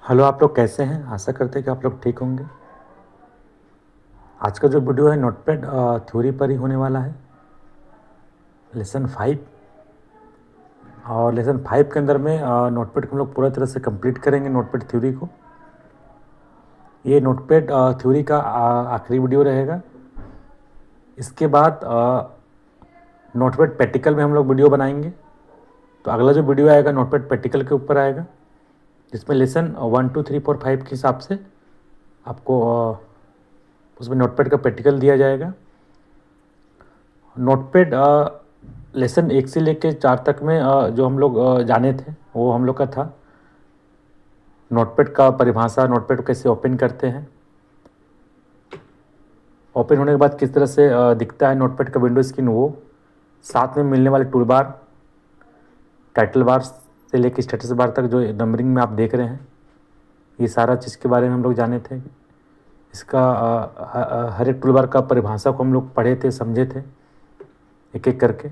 Hello, आप लोग कैसे हैं? आशा करते हैं कि आप लोग ठीक होंगे। आज का जो वीडियो है नोटपैड थ्योरी पर ही होने वाला है। लेसन 5 और लेसन 5 के अंदर में नोटपैड को हम लोग पूरा तरह से कंप्लीट करेंगे नोटपैड थ्योरी को। ये नोटपैड थ्योरी का आखिरी वीडियो रहेगा। इसके बाद नोटपैड प्रैक्टिकल में हम लोग वीडियो बनाएंगे। तो अगला जो वीडियो आएगा नोटपैड प्रैक्टिकल के ऊपर आएगा, जिसमें लेसन 1 2 3 4 5 के हिसाब से आपको उसमें नोटपैड का प्रैक्टिकल दिया जाएगा। नोटपैड लेसन 1 से लेकर 4 तक में जो हम लोग जाने थे वो हम लोग का था नोटपैड का परिभाषा, नोटपैड कैसे ओपन करते हैं, ओपन होने के बाद किस तरह से दिखता है नोटपैड का विंडो स्क्रीन, वो साथ में मिलने वाले टूल बार, टाइटल बार से लेकर स्टेटस बार तक जो नंबरिंग में आप देख रहे हैं, ये सारा चीज़ के बारे में हम लोग जाने थे। इसका हर एक टूल बार का परिभाषा को हम लोग पढ़े थे, समझे थे एक एक करके।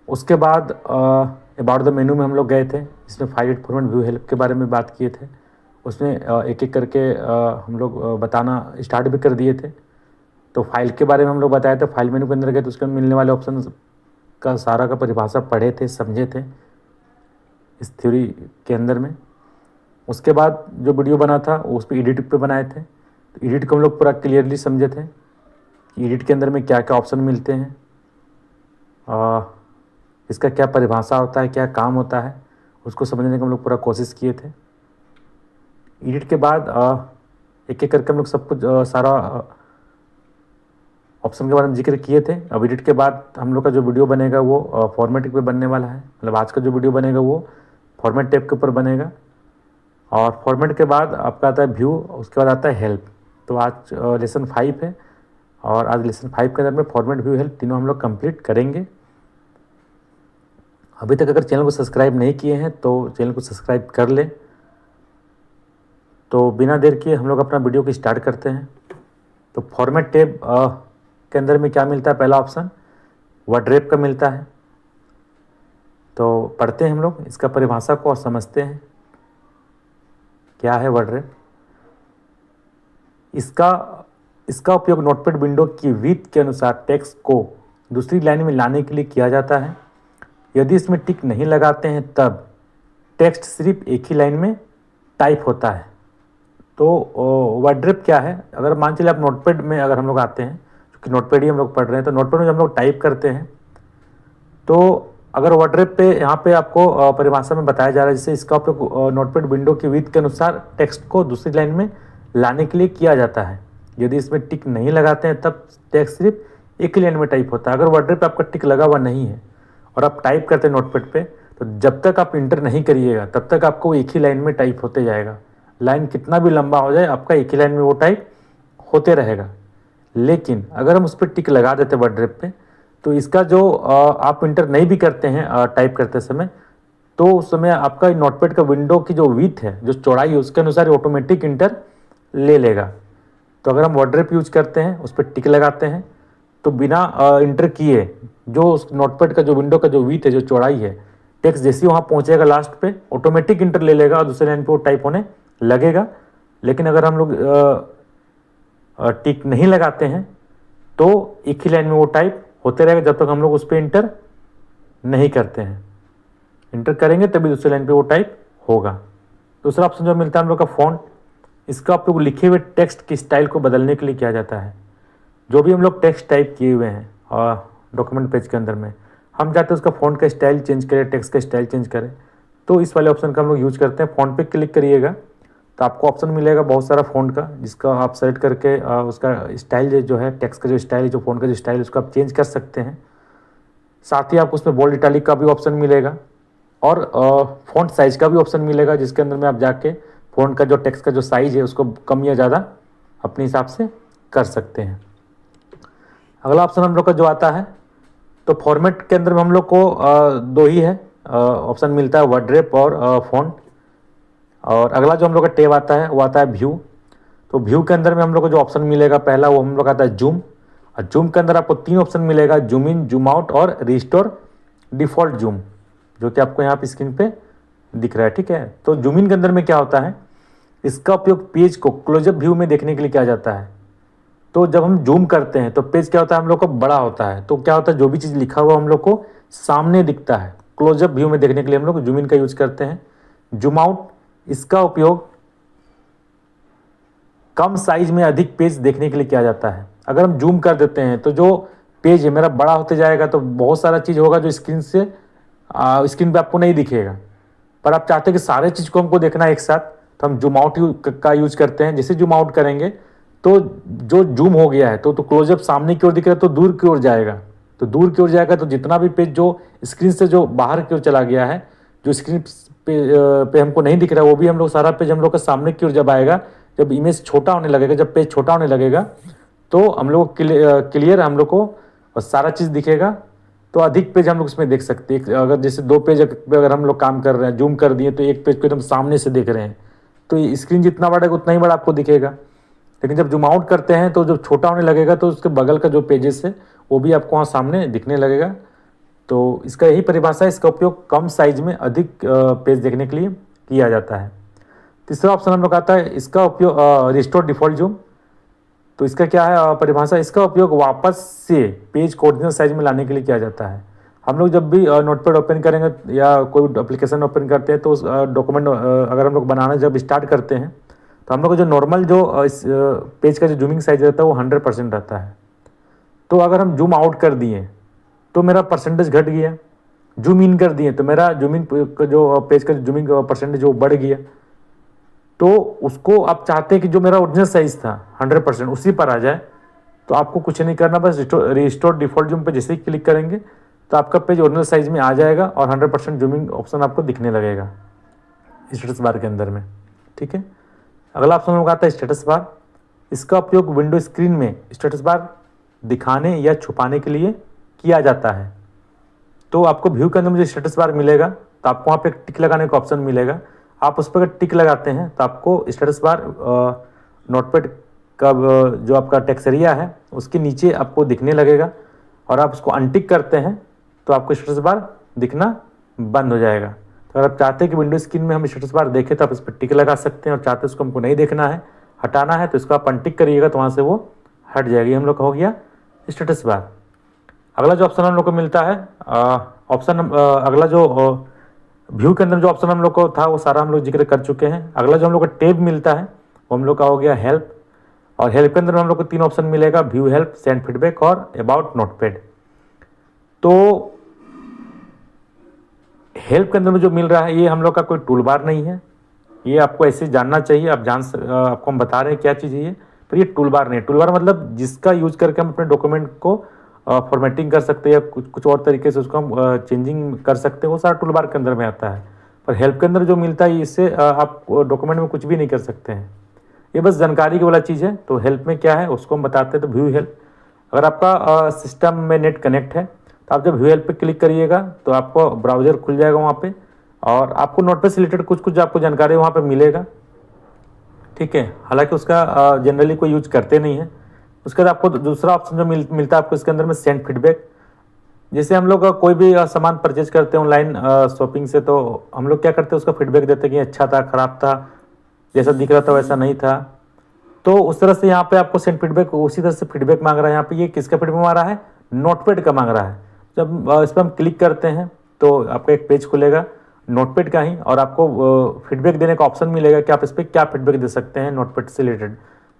उसके बाद अबाउट द मेनू में हम लोग गए थे, जिसमें 5 फॉर्मेट व्यू हेल्प के बारे में बात किए थे। उसमें एक एक करके हम लोग बताना स्टार्ट भी कर दिए थे। तो फाइल के बारे में हम लोग बताए थे, फाइल मेनू के अंदर गए तो उसके मिलने वाले ऑप्शन का सारा का परिभाषा पढ़े थे, समझे थे इस थ्योरी के अंदर में। उसके बाद जो वीडियो बना था उस पर एडिट पे बनाए थे। तो एडिट को हम लोग पूरा क्लियरली समझे थे कि एडिट के अंदर में क्या क्या ऑप्शन मिलते हैं, इसका क्या परिभाषा होता है, क्या काम होता है, उसको समझने की हम लोग पूरा कोशिश किए थे। एडिट के बाद एक एक करके हम लोग सब कुछ सारा ऑप्शन के बारे में जिक्र किए थे। अब एडिट के बाद हम लोग का जो वीडियो बनेगा वो फॉर्मेटिंग पे बनने वाला है। मतलब आज का जो वीडियो बनेगा वो फॉर्मेट टैब के ऊपर बनेगा। और फॉर्मेट के बाद आपका आता है व्यू, उसके बाद आता है हेल्प। तो आज लेसन 5 है और आज लेसन 5 के अंदर में फॉर्मेट, व्यू, हेल्प तीनों हम लोग कंप्लीट करेंगे। अभी तक अगर चैनल को सब्सक्राइब नहीं किए हैं तो चैनल को सब्सक्राइब कर लें। तो बिना देर किए हम लोग अपना वीडियो को स्टार्ट करते हैं। तो फॉर्मेट टैब के अंदर में क्या मिलता है? पहला ऑप्शन वर्डरेप का मिलता है। तो पढ़ते हैं हम लोग इसका परिभाषा को और समझते हैं क्या है वर्डरेप। इसका उपयोग नोटपैड विंडो की विड्थ के अनुसार टेक्स्ट को दूसरी लाइन में लाने के लिए किया जाता है। यदि इसमें टिक नहीं लगाते हैं तब टेक्स्ट सिर्फ एक ही लाइन में टाइप होता है। तो वर्डरेप क्या है? अगर मान चलिए आप नोटपैड में अगर हम लोग आते हैं, क्योंकि नोटपैड ही हम लोग पढ़ रहे हैं, तो नोटपैड में जब हम लोग टाइप करते हैं तो अगर वर्डरेप पे यहाँ पे आपको परिभाषा में बताया जा रहा है, जैसे इसका उपयोग नोटपैड विंडो की विड्थ के अनुसार टेक्स्ट को दूसरी लाइन में लाने के लिए किया जाता है। यदि इसमें टिक नहीं लगाते हैं तब टेक्स्ट सिर्फ एक ही लाइन में टाइप होता है। अगर वर्डरेप पे आपका टिक लगा हुआ नहीं है और आप टाइप करते हैं नोटपैड पे, तो जब तक आप इंटर नहीं करिएगा तब तक आपको एक ही लाइन में टाइप होते जाएगा। लाइन कितना भी लंबा हो जाए आपका एक ही लाइन में वो टाइप होते रहेगा। लेकिन अगर हम उस पर टिक लगा देते वर्डरेप पे, तो इसका जो आप इंटर नहीं भी करते हैं टाइप करते समय, तो उस समय आपका नोटपैड का विंडो की जो विड्थ है, जो चौड़ाई है, उसके अनुसार ऑटोमेटिक इंटर ले लेगा। तो अगर हम वर्डरेप यूज करते हैं, उस पर टिक लगाते हैं, तो बिना इंटर किए जो उस नोटपैड का जो विंडो का जो विड्थ है, जो चौड़ाई है, टेक्स्ट जैसे ही वहाँ पहुँचेगा लास्ट पे ऑटोमेटिक इंटर ले लेगा और दूसरे लाइन पे वो टाइप होने लगेगा। लेकिन अगर हम लोग टिक नहीं लगाते हैं तो एक ही लाइन में वो टाइप होते रहेगा जब तक हम लोग उस पर इंटर नहीं करते हैं। इंटर करेंगे तभी दूसरे लाइन पे वो टाइप होगा। दूसरा ऑप्शन जो मिलता है हम लोग का फ़ॉन्ट, इसका उपयोग लिखे हुए टेक्स्ट की स्टाइल को बदलने के लिए किया जाता है। जो भी हम लोग टेक्स्ट टाइप किए हुए हैं और डॉक्यूमेंट पेज के अंदर में, हम चाहते हैं उसका फ़ॉन्ट का स्टाइल चेंज करें, टेक्स्ट का स्टाइल चेंज करें, तो इस वाले ऑप्शन का हम लोग यूज करते हैं। फ़ॉन्ट पे क्लिक करिएगा तो आपको ऑप्शन मिलेगा बहुत सारा फ़ॉन्ट का, जिसका आप सेलेक्ट करके उसका स्टाइल जो है, टेक्स्ट का जो स्टाइल है, जो फ़ॉन्ट का जो स्टाइल है, उसको आप चेंज कर सकते हैं। साथ ही आपको उसमें बोल्ड इटैलिक का भी ऑप्शन मिलेगा और फ़ॉन्ट साइज़ का भी ऑप्शन मिलेगा, जिसके अंदर में आप जाके फ़ॉन्ट का जो टेक्स्ट का जो साइज़ है उसको कम या ज़्यादा अपने हिसाब से कर सकते हैं। अगला ऑप्शन हम लोग का जो आता है, तो फॉर्मेट के अंदर में हम लोग को दो ही है ऑप्शन मिलता है, वर्डरेप और फ़ॉन्ट। और अगला जो हम लोग का टैब आता है वो आता है व्यू। तो व्यू के अंदर में हम लोग को जो ऑप्शन मिलेगा पहला, वो हम लोग आता है जूम। और जूम के अंदर आपको 3 ऑप्शन मिलेगा, जूम इन, जूम आउट और रिस्टोर डिफ़ॉल्ट जूम, जो कि आपको यहाँ पे स्क्रीन पे दिख रहा है, ठीक है। तो जूम इन के अंदर में क्या होता है, इसका उपयोग पेज को क्लोजअप व्यू में देखने के लिए किया जाता है। तो जब हम जूम करते हैं तो पेज क्या होता है हम लोग को बड़ा होता है, तो क्या होता है जो भी चीज़ लिखा हुआ हम लोग को सामने दिखता है। क्लोजअप व्यू में देखने के लिए हम लोग जूम इन का यूज करते हैं। जूम आउट, इसका उपयोग कम साइज में अधिक पेज देखने के लिए किया जाता है। अगर हम जूम कर देते हैं तो जो पेज है मेरा बड़ा होते जाएगा, तो बहुत सारा चीज़ होगा जो स्क्रीन पे आपको नहीं दिखेगा। पर आप चाहते हैं कि सारे चीज़ को हमको देखना है एक साथ, तो हम जूम आउट का यूज करते हैं। जैसे जूम आउट करेंगे तो जो जूम हो गया है तो क्लोजअप सामने की ओर दिख रहा है तो दूर की ओर जाएगा, तो दूर की ओर जाएगा तो जितना भी पेज जो स्क्रीन से जो बाहर की ओर चला गया है, जो स्क्रीन पे हमको नहीं दिख रहा है, वो भी हम लोग सारा पेज हम लोग का सामने की ओर जब आएगा, जब इमेज छोटा होने लगेगा, जब पेज छोटा होने लगेगा तो हम लोग क्लियर हम लोग को सारा चीज़ दिखेगा। तो अधिक पेज हम लोग इसमें देख सकते हैं। अगर जैसे 2 पेज पे अगर हम लोग काम कर रहे हैं, जूम कर दिए तो एक पेज को एकदम सामने से देख रहे हैं, तो स्क्रीन जितना बढ़ेगा उतना ही बड़ा आपको दिखेगा। लेकिन जब जूम आउट करते हैं तो जब छोटा होने लगेगा तो उसके बगल का जो पेजेस है वो भी आपको वहाँ सामने दिखने लगेगा। तो इसका यही परिभाषा है, इसका उपयोग कम साइज में अधिक पेज देखने के लिए किया जाता है। तीसरा ऑप्शन हम लोग आता है, इसका उपयोग रिस्टोर डिफ़ॉल्ट जूम। तो इसका क्या है परिभाषा, इसका उपयोग वापस से पेज को ओरिजिनल साइज में लाने के लिए किया जाता है। हम लोग जब भी नोटपैड ओपन करेंगे या कोई एप्लीकेशन ओपन करते हैं तो उस डॉक्यूमेंट अगर हम लोग बनाना जब स्टार्ट करते हैं तो हम लोग को जो नॉर्मल जो इस पेज का जो जूमिंग साइज रहता है वो 100% रहता है। तो अगर हम जूम आउट कर दिए तो मेरा परसेंटेज घट गया, जूम इन कर दिए तो मेरा जूमिंग जो पेज का जूमिंग परसेंटेज वो बढ़ गया। तो उसको आप चाहते हैं कि जो मेरा ओरिजिनल साइज था 100% उसी पर आ जाए, तो आपको कुछ नहीं करना, बस रिस्टोर डिफ़ॉल्ट जूम पे जैसे ही क्लिक करेंगे तो आपका पेज ओरिजिनल साइज में आ जाएगा और 100% जूमिंग ऑप्शन आपको दिखने लगेगा स्टेटस बार के अंदर में, ठीक है। अगला ऑप्शन हम लोग आता है स्टेटस बार। इसका उपयोग विंडो स्क्रीन में स्टेटस बार दिखाने या छुपाने के लिए किया जाता है। तो आपको व्यू के अंदर में जो स्टेटस बार मिलेगा तो आपको वहाँ पे एक टिक लगाने का ऑप्शन मिलेगा। आप उस पर अगर टिक लगाते हैं तो आपको स्टेटस बार नोटपैड का जो आपका टेक्स्ट एरिया है उसके नीचे आपको दिखने लगेगा, और आप उसको अनटिक करते हैं तो आपको स्टेटस बार दिखना बंद हो जाएगा। तो अगर आप चाहते हैं कि विंडो स्क्रीन में हम स्टेटस बार देखें तो आप इस पर टिक लगा सकते हैं, और चाहते हैं उसको हमको नहीं देखना है, हटाना है, तो इसको आप अनटिक करिएगा तो वहाँ से वो हट जाएगी। हम लोग का हो गया स्टेटस बार। अगला जो ऑप्शन हम लोग को मिलता है अगला जो व्यू के अंदर जो ऑप्शन हम लोग को था वो सारा हम लोग जिक्र कर चुके हैं। अगला जो हम लोग को टैब मिलता है वो हम लोग का हो गया हेल्प, और हेल्प के अंदर हम लोग को 3 ऑप्शन मिलेगा, व्यू हेल्प, सेंड फीडबैक और अबाउट नोटपैड। तो हेल्प के अंदर में जो मिल रहा है ये हम लोग का कोई टूल बार नहीं है, ये आपको ऐसे जानना चाहिए, आपको हम बता रहे हैं क्या चीज़ है ये, पर ये टूल बार नहीं है। टूल बार मतलब जिसका यूज करके हम अपने डॉक्यूमेंट को फॉर्मेटिंग कर सकते हैं या कुछ और तरीके से उसको हम चेंजिंग कर सकते हैं, वो सारा टूल बार के अंदर में आता है। पर हेल्प के अंदर जो मिलता है इससे आप डॉक्यूमेंट में कुछ भी नहीं कर सकते हैं, ये बस जानकारी की वाला चीज़ है। तो हेल्प में क्या है उसको हम बताते हैं। तो व्यू हेल्प, अगर आपका सिस्टम में नेट कनेक्ट है तो आप जब व्यू हेल्प पे क्लिक करिएगा तो आपको ब्राउज़र खुल जाएगा वहाँ पे, और आपको नोटपैड से रिलेटेड कुछ आपको जानकारी वहाँ पे मिलेगा, ठीक है। हालांकि उसका जनरली कोई यूज करते नहीं है। उसके बाद आपको दूसरा ऑप्शन जो मिलता है आपको इसके अंदर में सेंड फीडबैक। जैसे हम लोग कोई भी सामान परचेज करते हैं ऑनलाइन शॉपिंग से, तो हम लोग क्या करते हैं उसका फीडबैक देते हैं कि अच्छा था, ख़राब था, जैसा दिख रहा था वैसा नहीं था। तो उस तरह से यहाँ पे आपको सेंड फीडबैक उसी तरह से फीडबैक मांग रहा है। यहाँ पे ये किसका फीडबैक मांग रहा है, नोटपैड का मांग रहा है। जब इस पर हम क्लिक करते हैं तो आपका एक पेज खुलेगा नोटपैड का ही, और आपको फीडबैक देने का ऑप्शन मिलेगा कि आप इस पर क्या फीडबैक दे सकते हैं नोटपैड से रिलेटेड।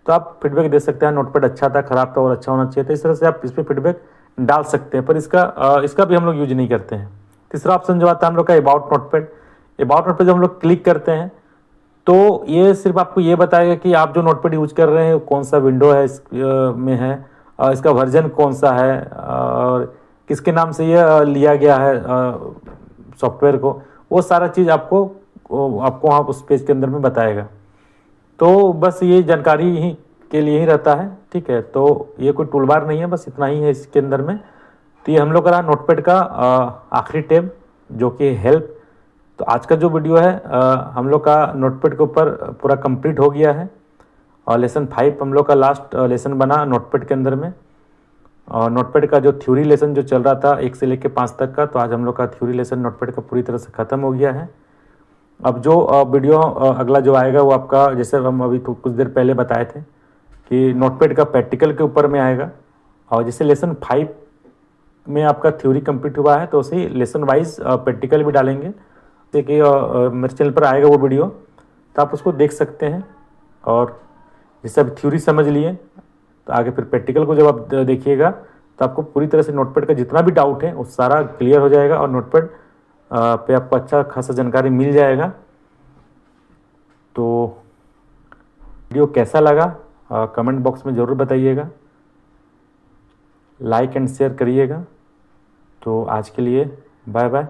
तो आप फीडबैक दे सकते हैं नोटपैड अच्छा था, ख़राब था और अच्छा होना चाहिए, तो इस तरह से आप इस पर फीडबैक डाल सकते हैं। पर इसका भी हम लोग यूज नहीं करते हैं। तीसरा ऑप्शन जो आता है हम लोग का अबाउट नोटपैड। अबाउट नोटपैड जब हम लोग क्लिक करते हैं तो ये सिर्फ आपको ये बताएगा कि आप जो नोटपैड यूज कर रहे हैं कौन सा विंडो है में है, इसका वर्जन कौन सा है, और किसके नाम से ये लिया गया है सॉफ्टवेयर को, वो सारा चीज़ आपको वहाँ उस पेज के अंदर में बताएगा। तो बस ये जानकारी ही के लिए ही रहता है, ठीक है। तो ये कोई टूल बार नहीं है, बस इतना ही है इसके अंदर में। तो ये हम लोग का नोटपैड का आखिरी टैब जो कि हेल्प। तो आज का जो वीडियो है हम लोग का नोटपैड के ऊपर पूरा कंप्लीट हो गया है, और लेसन 5 हम लोग का लास्ट लेसन बना नोटपैड के अंदर में। और नोटपैड का जो थ्योरी लेसन जो चल रहा था 1 से लेकर 5 तक का, तो आज हम लोग का थ्योरी लेसन नोटपैड का पूरी तरह से ख़त्म हो गया है। अब जो वीडियो अगला जो आएगा वो आपका, जैसे हम अभी तो कुछ देर पहले बताए थे कि नोटपैड का प्रैक्टिकल के ऊपर में आएगा। और जैसे लेसन 5 में आपका थ्योरी कंप्लीट हुआ है तो उसी लेसन वाइज प्रैक्टिकल भी डालेंगे। जैसे कि मेरे चैनल पर आएगा वो वीडियो, तो आप उसको देख सकते हैं। और जैसे अब थ्योरी समझ लिए तो आगे फिर प्रैक्टिकल को जब आप देखिएगा तो आपको पूरी तरह से नोटपैड का जितना भी डाउट है वो सारा क्लियर हो जाएगा और नोटपैड पे आपको अच्छा खासा जानकारी मिल जाएगा। तो वीडियो कैसा लगा कमेंट बॉक्स में ज़रूर बताइएगा, लाइक एंड शेयर करिएगा। तो आज के लिए बाय बाय।